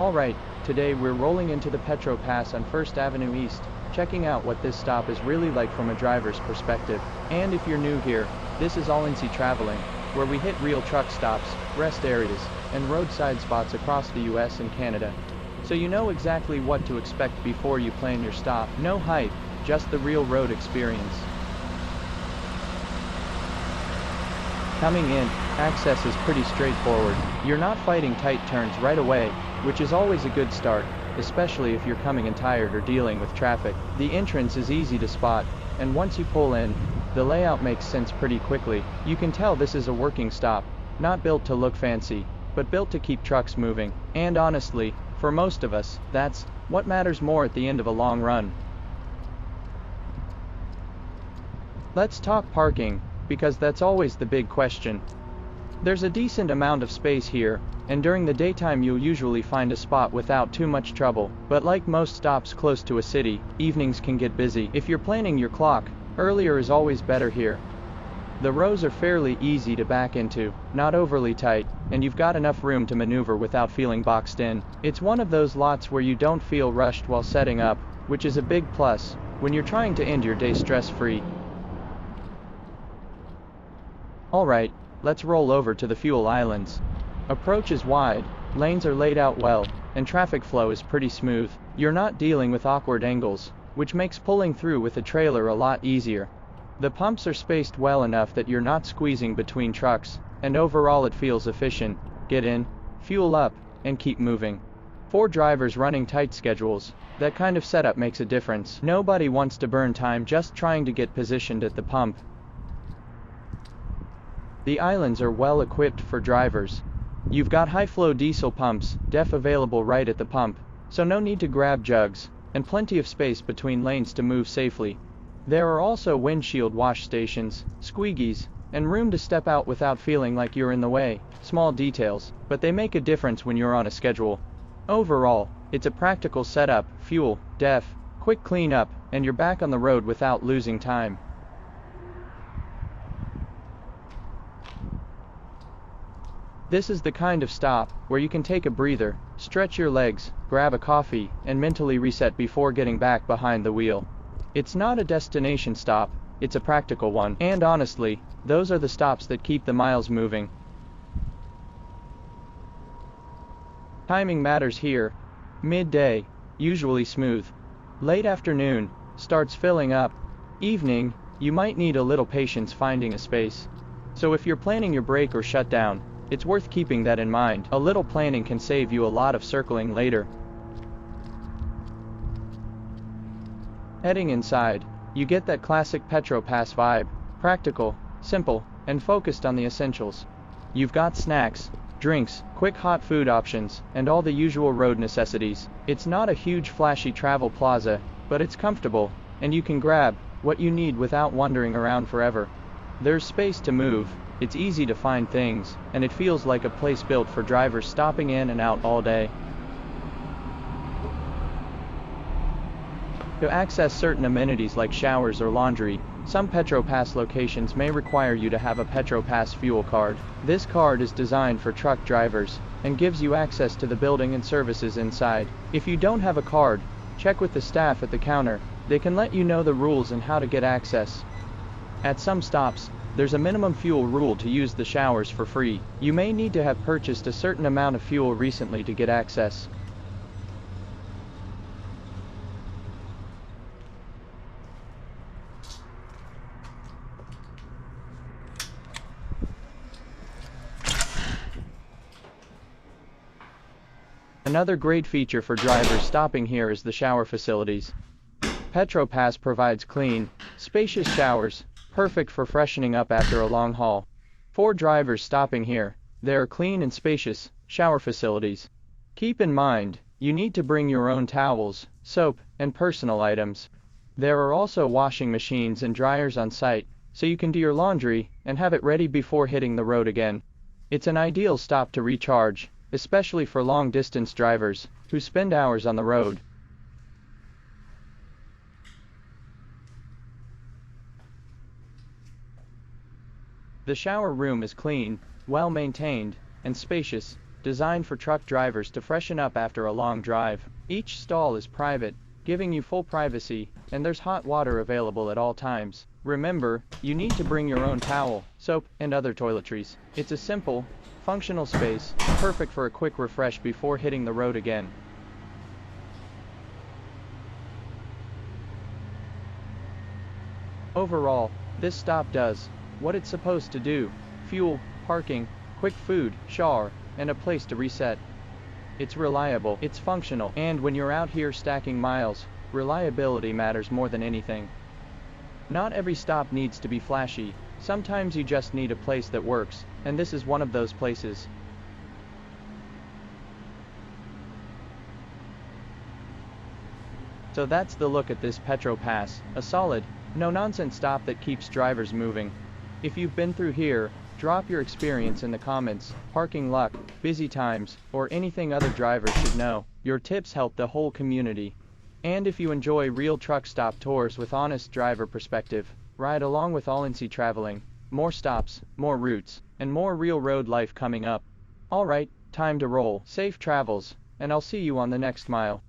Alright, today we're rolling into the Petro-Pass on 1st Avenue East, checking out what this stop is really like from a driver's perspective. And if you're new here, this is Olinsi Traveling, where we hit real truck stops, rest areas, and roadside spots across the US and Canada. So you know exactly what to expect before you plan your stop. No hype, just the real road experience. Coming in, access is pretty straightforward. You're not fighting tight turns right away, which is always a good start, especially if you're coming in tired or dealing with traffic. The entrance is easy to spot, and once you pull in, the layout makes sense pretty quickly. You can tell this is a working stop, not built to look fancy, but built to keep trucks moving. And honestly, for most of us, that's what matters more at the end of a long run. Let's talk parking, because that's always the big question. There's a decent amount of space here, and during the daytime you'll usually find a spot without too much trouble. But like most stops close to a city, evenings can get busy. If you're planning your clock, earlier is always better here. The rows are fairly easy to back into, not overly tight, and you've got enough room to maneuver without feeling boxed in. It's one of those lots where you don't feel rushed while setting up, which is a big plus when you're trying to end your day stress-free. Alright, let's roll over to the fuel islands. Approach is wide, lanes are laid out well, and traffic flow is pretty smooth. You're not dealing with awkward angles, which makes pulling through with a trailer a lot easier. The pumps are spaced well enough that you're not squeezing between trucks, and overall it feels efficient. Get in, fuel up, and keep moving. For drivers running tight schedules, that kind of setup makes a difference. Nobody wants to burn time just trying to get positioned at the pump. The islands are well equipped for drivers. You've got high-flow diesel pumps, DEF available right at the pump, so no need to grab jugs, and plenty of space between lanes to move safely. There are also windshield wash stations, squeegees, and room to step out without feeling like you're in the way. Small details, but they make a difference when you're on a schedule. Overall, it's a practical setup, fuel, DEF, quick cleanup, and you're back on the road without losing time. This is the kind of stop where you can take a breather, stretch your legs, grab a coffee, and mentally reset before getting back behind the wheel. It's not a destination stop, it's a practical one. And honestly, those are the stops that keep the miles moving. Timing matters here. Midday, usually smooth. Late afternoon, starts filling up. Evening, you might need a little patience finding a space. So if you're planning your break or shutdown, it's worth keeping that in mind. A little planning can save you a lot of circling later. Heading inside, you get that classic Petro-Pass vibe, practical, simple, and focused on the essentials. You've got snacks, drinks, quick hot food options, and all the usual road necessities. It's not a huge flashy travel plaza, but it's comfortable, and you can grab what you need without wandering around forever. There's space to move, it's easy to find things, and it feels like a place built for drivers stopping in and out all day. To access certain amenities like showers or laundry, some Petro-Pass locations may require you to have a Petro-Pass fuel card. This card is designed for truck drivers, and gives you access to the building and services inside. If you don't have a card, check with the staff at the counter, they can let you know the rules and how to get access. At some stops, there's a minimum fuel rule to use the showers for free. You may need to have purchased a certain amount of fuel recently to get access. Another great feature for drivers stopping here is the shower facilities. Petro-Pass provides clean, spacious showers, perfect for freshening up after a long haul. For drivers stopping here, there are clean and spacious shower facilities. Keep in mind, you need to bring your own towels, soap, and personal items. There are also washing machines and dryers on site, so you can do your laundry and have it ready before hitting the road again. It's an ideal stop to recharge, especially for long-distance drivers who spend hours on the road. The shower room is clean, well maintained, and spacious, designed for truck drivers to freshen up after a long drive. Each stall is private, giving you full privacy, and there's hot water available at all times. Remember, you need to bring your own towel, soap, and other toiletries. It's a simple, functional space, perfect for a quick refresh before hitting the road again. Overall, this stop does what it's supposed to do: fuel, parking, quick food, shower, and a place to reset. It's reliable, it's functional, and when you're out here stacking miles, reliability matters more than anything. Not every stop needs to be flashy. Sometimes you just need a place that works, and this is one of those places. So that's the look at this Petro-Pass, a solid, no-nonsense stop that keeps drivers moving. If you've been through here, drop your experience in the comments, parking luck, busy times, or anything other drivers should know. Your tips help the whole community. And if you enjoy real truck stop tours with honest driver perspective, ride along with Olinsi Traveling. More stops, more routes, and more real road life coming up. Alright, time to roll. Safe travels, and I'll see you on the next mile.